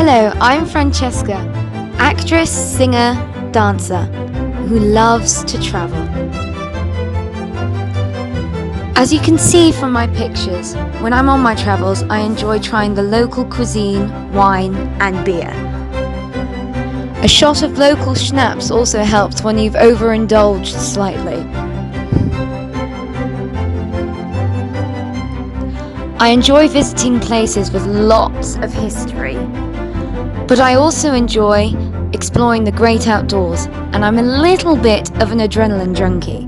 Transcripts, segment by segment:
Hello, I'm Francesca, actress, singer, dancer, who loves to travel. As you can see from my pictures, when I'm on my travels, I enjoy trying the local cuisine, wine and beer. A shot of local schnapps also helps when you've overindulged slightly. I enjoy visiting places with lots of history, but I also enjoy exploring the great outdoors, and I'm a little bit of an adrenaline junkie.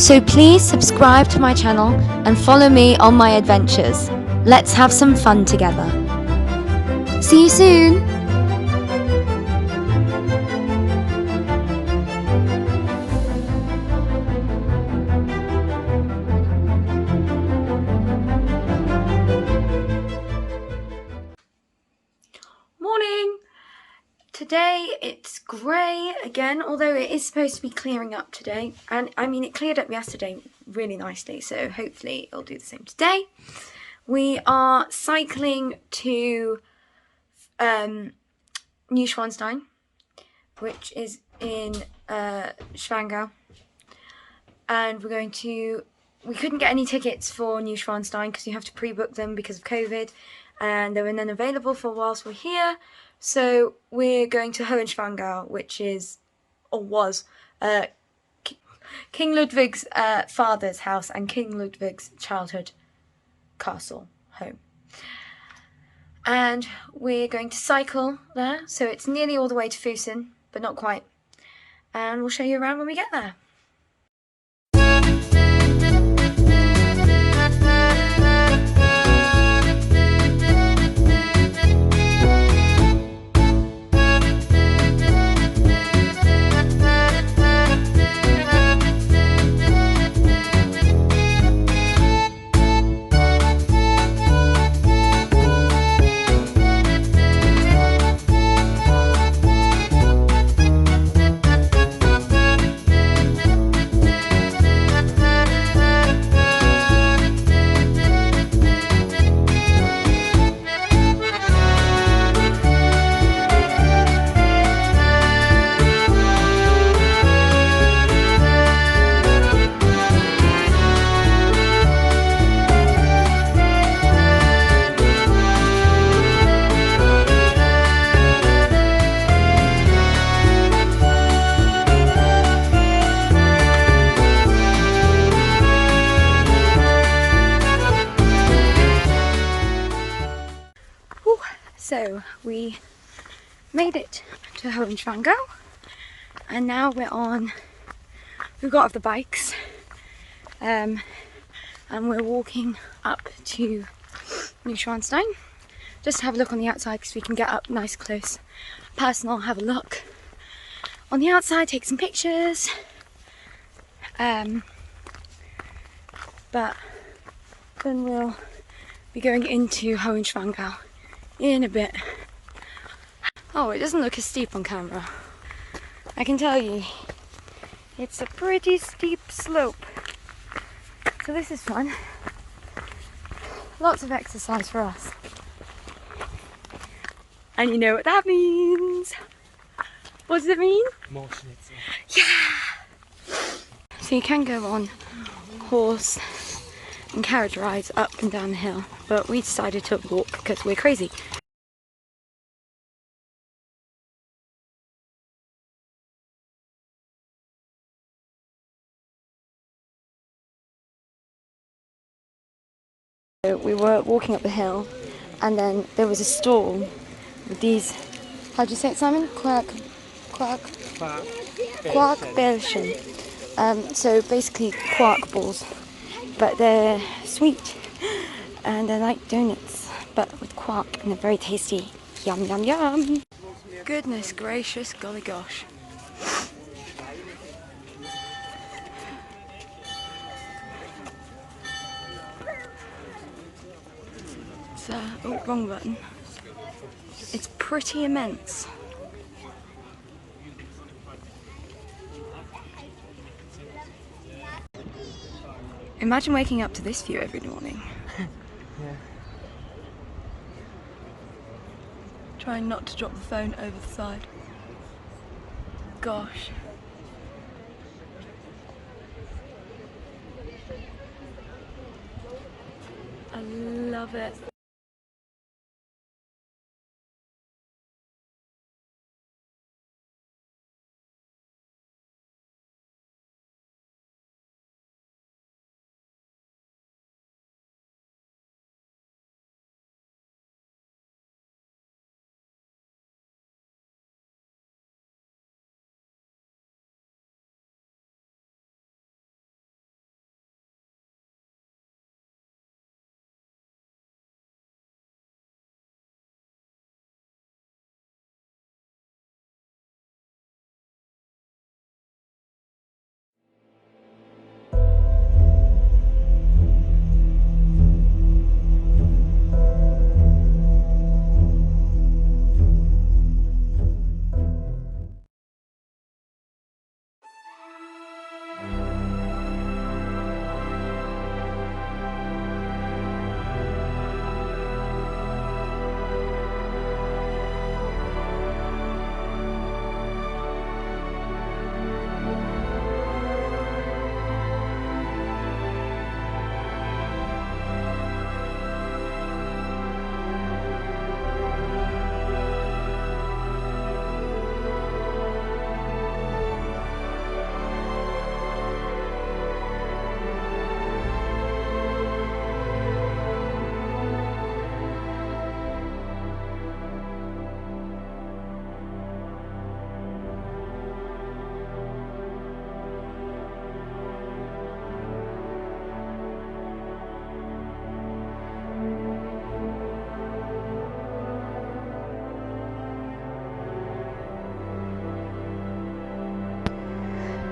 So please subscribe to my channel and follow me on my adventures. Let's have some fun together. See you soon! Morning! Today it's grey again, although it is supposed to be clearing up today. And I mean, it cleared up yesterday really nicely, so hopefully it'll do the same today. We are cycling to Neuschwanstein, which is in Hohenschwangau. And we're going to... We couldn't get any tickets for Neuschwanstein because you have to pre-book them because of COVID. And they were then available for whilst we're here. So we're going to Hohenschwangau, which is, or was, King Ludwig's father's house and King Ludwig's childhood castle home. And we're going to cycle there, so it's nearly all the way to Fussen, but not quite. And we'll show you around when we get there. So we made it to Hohenschwangau, and now we've got off the bikes, and we're walking up to Neuschwanstein just to have a look on the outside because we can get up nice close, personal, have a look on the outside, take some pictures, but then we'll be going into Hohenschwangau in a bit. Oh, it doesn't look as steep on camera. I can tell you, it's a pretty steep slope. So this is fun. Lots of exercise for us. And you know what that means. What does it mean? More schnitzel. Yeah! So you can go on horse and carriage rides up and down the hill, but we decided to walk because we're crazy. So we were walking up the hill, and then there was a stall with these, how do you say it, Simon? Quarkbällchen. So basically quark balls, but they're sweet and they're like donuts but with quark, and they're very tasty. Yum yum yum. Goodness gracious, golly gosh. It's oh, wrong button. It's pretty immense. Imagine waking up to this view every morning. Yeah. Trying not to drop the phone over the side. Gosh. I love it.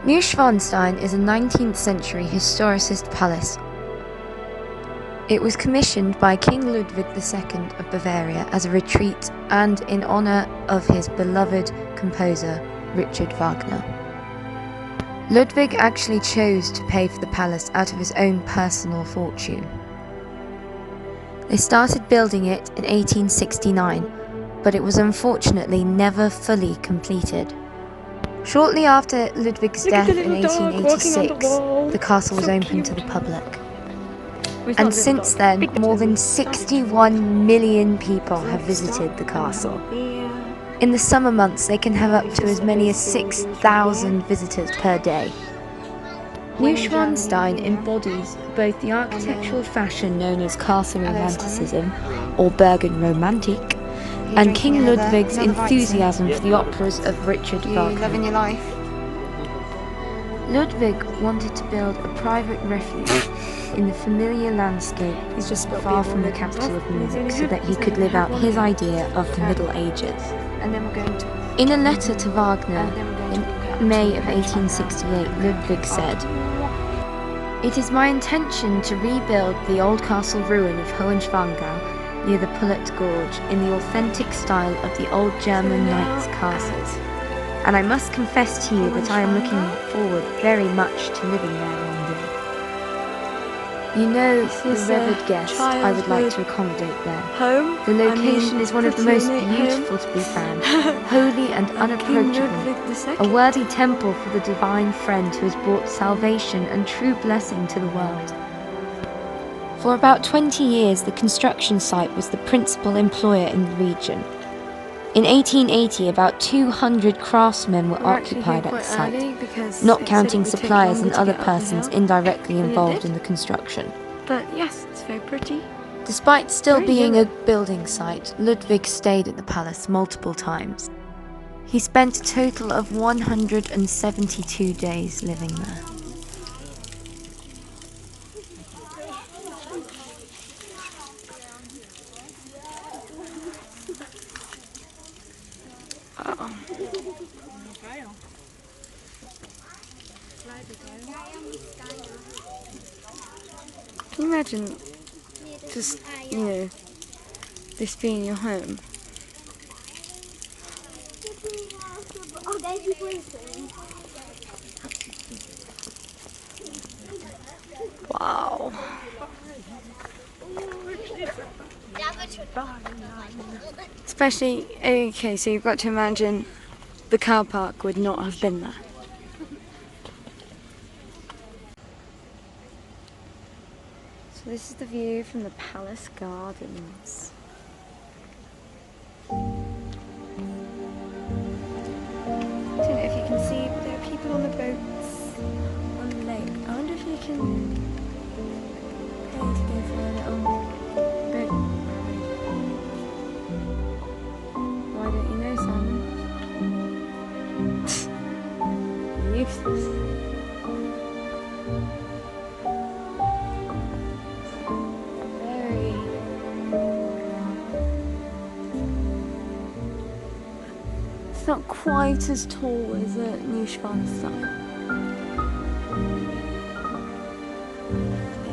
Neuschwanstein is a 19th century historicist palace. It was commissioned by King Ludwig II of Bavaria as a retreat and in honour of his beloved composer Richard Wagner. Ludwig actually chose to pay for the palace out of his own personal fortune. They started building it in 1869, but it was unfortunately never fully completed. Shortly after Ludwig's death in 1886, the castle was opened to the public. And since then, more than 61 million people have visited the castle. In the summer months, they can have up to as many as 6,000 visitors per day. Neuschwanstein embodies both the architectural fashion known as Castle Romanticism, or Bergen Romantik, and King Ludwig's enthusiasm for the operas of Richard Wagner. Loving your life. Ludwig wanted to build a private refuge in the familiar landscape far from the capital of Munich, so that he could live out his idea of the Middle Ages. In a letter to Wagner in May of 1868, Ludwig said, "It is my intention to rebuild the old castle ruin of Hohenschwangau near the Pullet Gorge in the authentic style of the old German knights' castles. And I must confess to you that I am looking forward very much to living there one day. You know, the revered guest I would like to accommodate there. Home? The location is one of the most beautiful to be found, holy and unapproachable, a worthy temple for the divine friend who has brought salvation and true blessing to the world." For about 20 years, the construction site was the principal employer in the region. In 1880, about 200 craftsmen were occupied at the site, not counting suppliers and other persons indirectly involved in the construction. But yes, it's very pretty. Despite still being a building site, Ludwig stayed at the palace multiple times. He spent a total of 172 days living there. Can you imagine just, this being your home? Wow. Especially, okay, so you've got to imagine the car park would not have been there. So this is the view from the palace gardens. I don't know if you can see, but there are people on the boats on the lake. I wonder if you can pay to go for a little boat ride. Why don't you know, Simon? Useless. It's not quite as tall as a Neuschwanstein.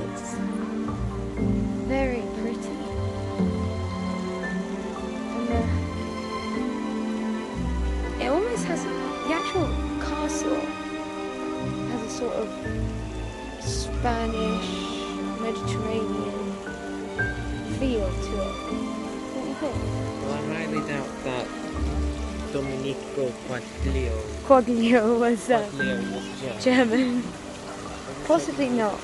It's very pretty. And it almost has, the actual castle has a sort of Spanish, Mediterranean feel to it. Don't you think? Well, I highly doubt that Domenico Quaglio was Quaglio was German. Possibly not.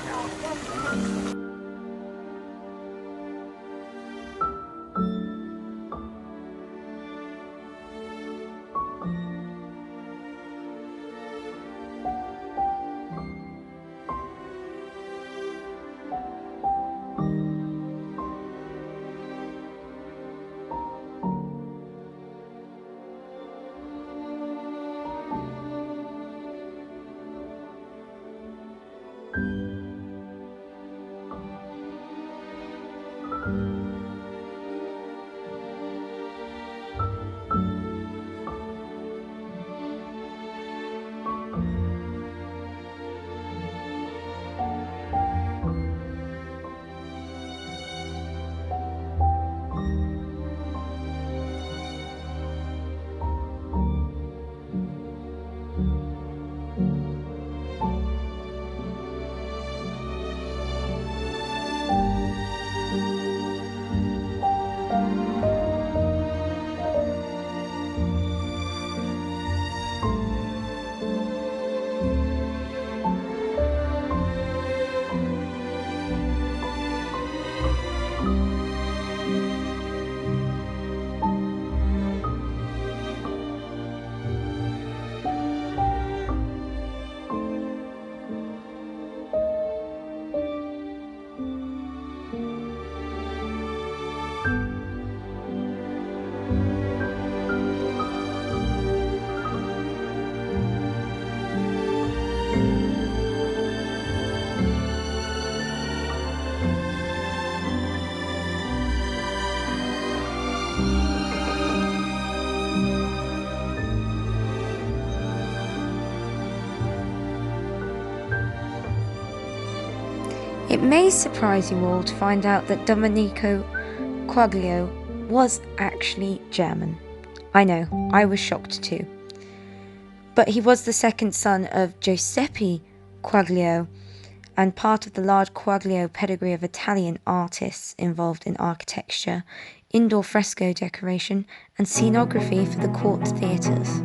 It may surprise you all to find out that Domenico Quaglio was actually German. I know, I was shocked too. But he was the second son of Giuseppe Quaglio and part of the large Quaglio pedigree of Italian artists involved in architecture, indoor fresco decoration and scenography for the court theatres.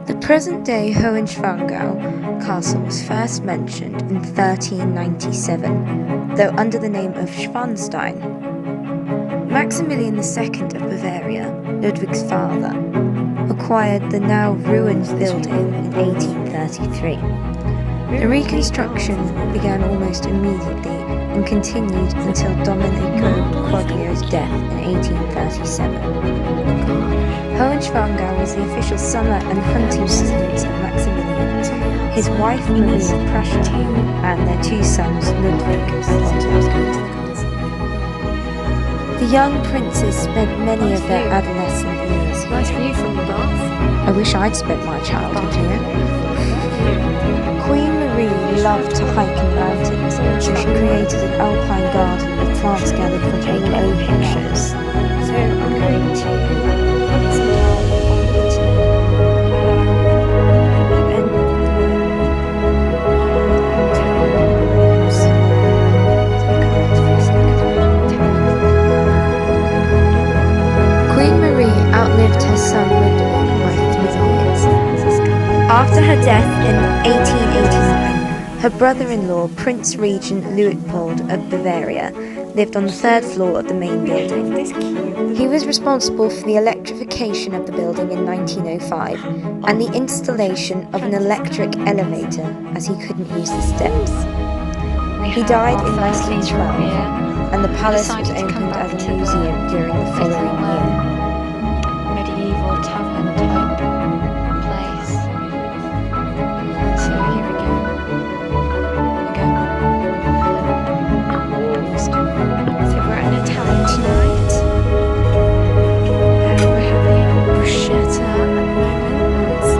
The present-day Hohenschwangau castle was first mentioned in 1397, though under the name of Schwanstein. Maximilian II of Bavaria, Ludwig's father, acquired the now ruined building in 1833. The reconstruction began almost immediately and continued until Domenico Quaglio's death in 1837. Hohenschwangau was the official summer and hunting residence of Maximilian, his wife Marie of Prussia, and their two sons Ludwig and Otto. The young princes spent many of their adolescent years here. Nice view from the bath. I wish I'd spent my childhood here. Queen Marie loved to hike in mountains, so she created an alpine garden with plants gathered from all over the meadows. So I'm going to put some down on the internet. After her death in 1889, her brother-in-law, Prince Regent Luitpold of Bavaria, lived on the third floor of the main building. He was responsible for the electrification of the building in 1905 and the installation of an electric elevator as he couldn't use the steps. He died in 1912, and the palace was opened as a museum during the following year. Medieval tavern type place. So here we go. So we're at an Italian tonight. We're having bruschetta at the moment. It's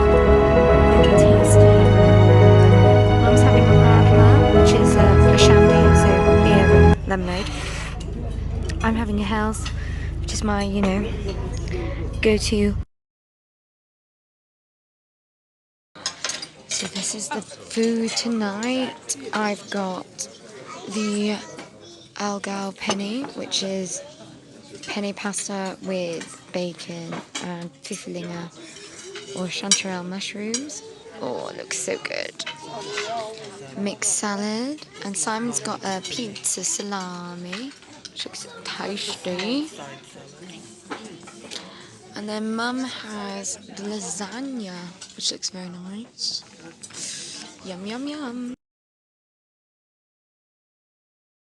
really tasty. Mum's having a radler, which is a shandy, so beer and lemonade. I'm having a Hell's, which is my, go-to. So this is the food tonight. I've got the Allgäu penne, which is penne pasta with bacon and pfifferlinge or chanterelle mushrooms. Oh, it looks so good. Mixed salad, and Simon's got a pizza salami, which looks tasty. And then Mum has the lasagna, which looks very nice. Yum, yum, yum.